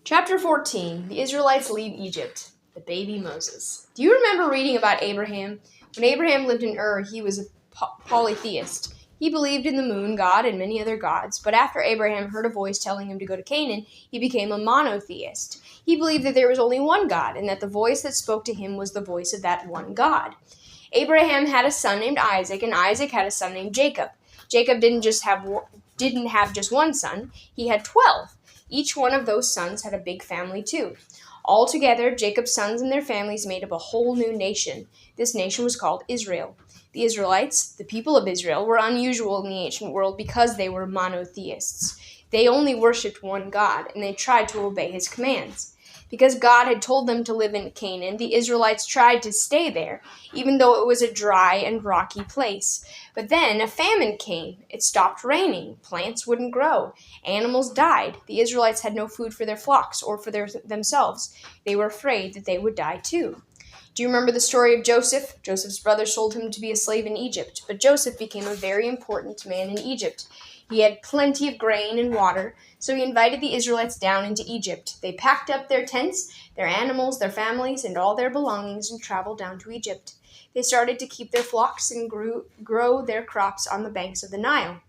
Chapter 14. The Israelites leave Egypt. The baby Moses. Do you remember reading about Abraham? When Abraham lived in Ur, he was a polytheist. He believed in the moon god and many other gods, but after Abraham heard a voice telling him to go to Canaan, he became a monotheist. He believed that there was only one God, and that the voice that spoke to him was the voice of that one God. Abraham had a son named Isaac, and Isaac had a son named Jacob. Jacob didn't have just one son, he had 12. Each one of those sons had a big family too. Altogether, Jacob's sons and their families made up a whole new nation. This nation was called Israel. The Israelites, the people of Israel, were unusual in the ancient world because they were monotheists. They only worshipped one God, and they tried to obey his commands. Because God had told them to live in Canaan, the Israelites tried to stay there, even though it was a dry and rocky place. But then a famine came. It stopped raining. Plants wouldn't grow. Animals died. The Israelites had no food for their flocks or for themselves. They were afraid that they would die too. Do you remember the story of Joseph? Joseph's brother sold him to be a slave in Egypt, but Joseph became a very important man in Egypt. He had plenty of grain and water, so he invited the Israelites down into Egypt. They packed up their tents, their animals, their families, and all their belongings and traveled down to Egypt. They started to keep their flocks and grow their crops on the banks of the Nile.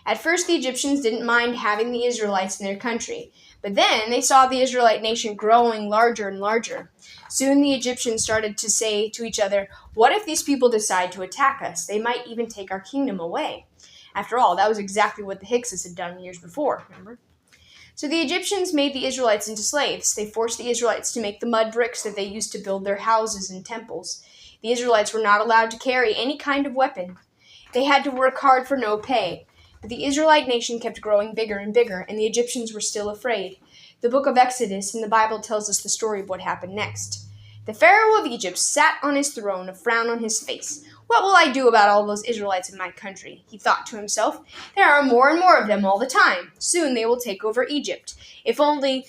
At first, the Egyptians didn't mind having the Israelites in their country, but then they saw the Israelite nation growing larger and larger. Soon the Egyptians started to say to each other, "What if these people decide to attack us? They might even take our kingdom away." After all, that was exactly what the Hyksos had done years before, remember? So the Egyptians made the Israelites into slaves. They forced the Israelites to make the mud bricks that they used to build their houses and temples. The Israelites were not allowed to carry any kind of weapon. They had to work hard for no pay. But the Israelite nation kept growing bigger and bigger, and the Egyptians were still afraid. The book of Exodus in the Bible tells us the story of what happened next. The Pharaoh of Egypt sat on his throne, a frown on his face. "What will I do about all those Israelites in my country?" he thought to himself. "There are more and more of them all the time. Soon they will take over Egypt. If only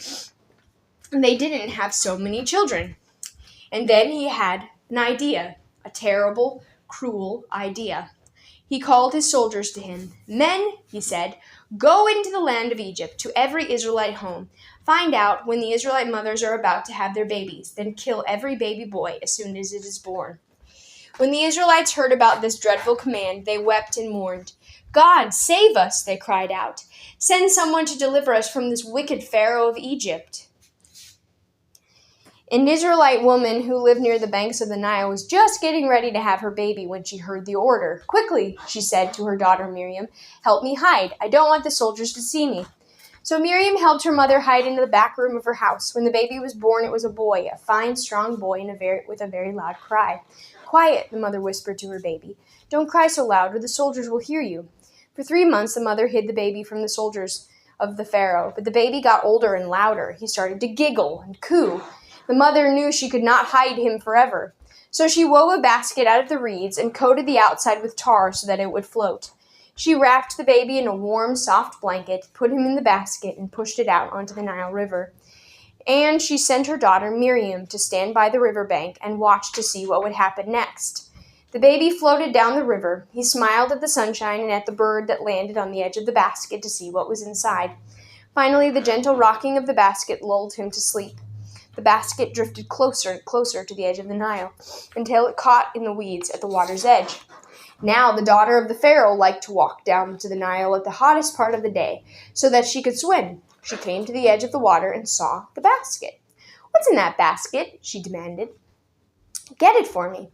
they didn't have so many children." And then he had an idea, a terrible, cruel idea. He called his soldiers to him. "Men," he said, "go into the land of Egypt, to every Israelite home. Find out when the Israelite mothers are about to have their babies. Then kill every baby boy as soon as it is born." When the Israelites heard about this dreadful command, they wept and mourned. "God, save us," they cried out. "Send someone to deliver us from this wicked Pharaoh of Egypt." An Israelite woman who lived near the banks of the Nile was just getting ready to have her baby when she heard the order. "Quickly," she said to her daughter Miriam, "help me hide. I don't want the soldiers to see me." So Miriam helped her mother hide into the back room of her house. When the baby was born, it was a boy, a fine, strong boy with a very loud cry. "Quiet," the mother whispered to her baby. "Don't cry so loud, or the soldiers will hear you." For 3 months, the mother hid the baby from the soldiers of the Pharaoh, but the baby got older and louder. He started to giggle and coo. The mother knew she could not hide him forever. So she wove a basket out of the reeds and coated the outside with tar so that it would float. She wrapped the baby in a warm, soft blanket, put him in the basket, and pushed it out onto the Nile River. And she sent her daughter Miriam to stand by the riverbank and watch to see what would happen next. The baby floated down the river. He smiled at the sunshine and at the bird that landed on the edge of the basket to see what was inside. Finally, the gentle rocking of the basket lulled him to sleep. The basket drifted closer and closer to the edge of the Nile until it caught in the weeds at the water's edge. Now the daughter of the Pharaoh liked to walk down to the Nile at the hottest part of the day so that she could swim. She came to the edge of the water and saw the basket. "What's in that basket?" she demanded. "Get it for me."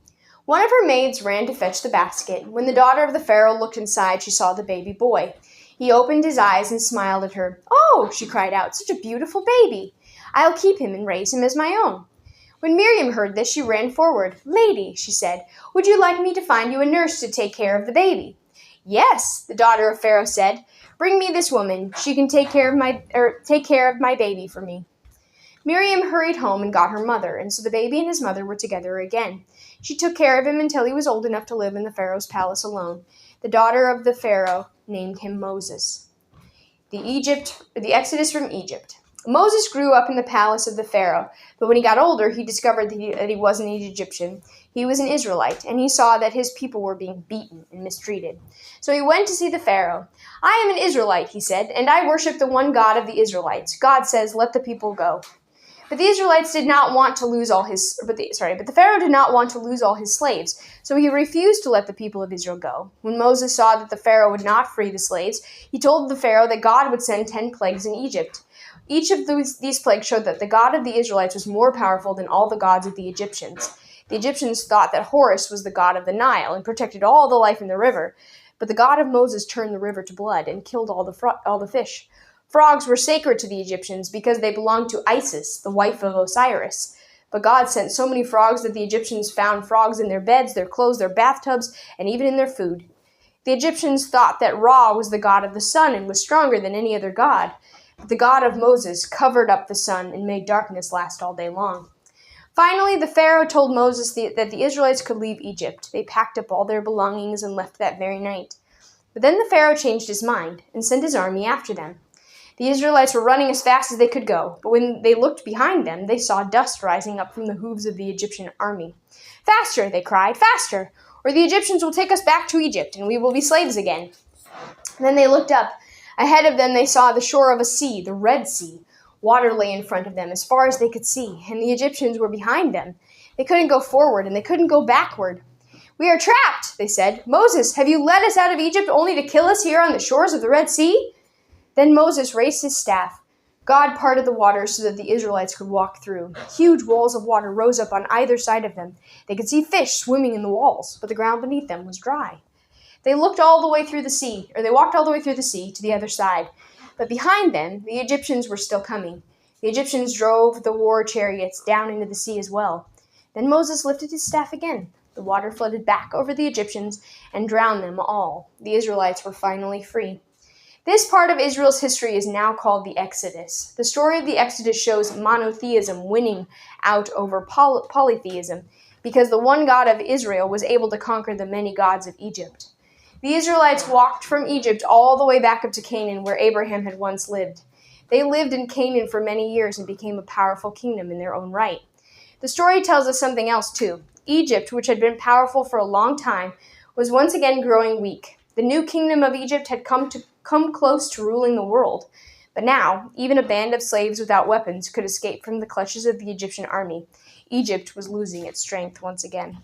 One of her maids ran to fetch the basket. When the daughter of the Pharaoh looked inside, she saw the baby boy. He opened his eyes and smiled at her. "Oh," she cried out, "such a beautiful baby. I'll keep him and raise him as my own." When Miriam heard this, she ran forward. "Lady," she said, "would you like me to find you a nurse to take care of the baby?" "Yes," the daughter of Pharaoh said. "Bring me this woman. She can take care of my baby for me." Miriam hurried home and got her mother, and so the baby and his mother were together again. She took care of him until he was old enough to live in the Pharaoh's palace alone. The daughter of the Pharaoh named him Moses. The Exodus from Egypt. Moses grew up in the palace of the Pharaoh, but when he got older, he discovered that he wasn't an Egyptian. He was an Israelite, and he saw that his people were being beaten and mistreated. So he went to see the Pharaoh. "I am an Israelite," he said, "and I worship the one God of the Israelites. God says, 'Let the people go.'" But the Israelites did not want to lose all his. But the Pharaoh did not want to lose all his slaves, so he refused to let the people of Israel go. When Moses saw that the Pharaoh would not free the slaves, he told the Pharaoh that God would send 10 plagues in Egypt. Each of these plagues showed that the God of the Israelites was more powerful than all the gods of the Egyptians. The Egyptians thought that Horus was the god of the Nile and protected all the life in the river, but the God of Moses turned the river to blood and killed all the fish. Frogs were sacred to the Egyptians because they belonged to Isis, the wife of Osiris. But God sent so many frogs that the Egyptians found frogs in their beds, their clothes, their bathtubs, and even in their food. The Egyptians thought that Ra was the god of the sun and was stronger than any other god. But the God of Moses covered up the sun and made darkness last all day long. Finally, the Pharaoh told Moses that the Israelites could leave Egypt. They packed up all their belongings and left that very night. But then the Pharaoh changed his mind and sent his army after them. The Israelites were running as fast as they could go, but when they looked behind them, they saw dust rising up from the hooves of the Egyptian army. "Faster!" they cried, "faster! Or the Egyptians will take us back to Egypt, and we will be slaves again." And then they looked up. Ahead of them they saw the shore of a sea, the Red Sea. Water lay in front of them as far as they could see, and the Egyptians were behind them. They couldn't go forward, and they couldn't go backward. "We are trapped," they said. "Moses, have you led us out of Egypt only to kill us here on the shores of the Red Sea?" Then Moses raised his staff. God parted the waters so that the Israelites could walk through. Huge walls of water rose up on either side of them. They could see fish swimming in the walls, but the ground beneath them was dry. They walked all the way through the sea to the other side. But behind them, the Egyptians were still coming. The Egyptians drove the war chariots down into the sea as well. Then Moses lifted his staff again. The water flooded back over the Egyptians and drowned them all. The Israelites were finally free. This part of Israel's history is now called the Exodus. The story of the Exodus shows monotheism winning out over polytheism because the one God of Israel was able to conquer the many gods of Egypt. The Israelites walked from Egypt all the way back up to Canaan, where Abraham had once lived. They lived in Canaan for many years and became a powerful kingdom in their own right. The story tells us something else too. Egypt, which had been powerful for a long time, was once again growing weak. The new kingdom of Egypt had come close to ruling the world. But now, even a band of slaves without weapons could escape from the clutches of the Egyptian army. Egypt was losing its strength once again.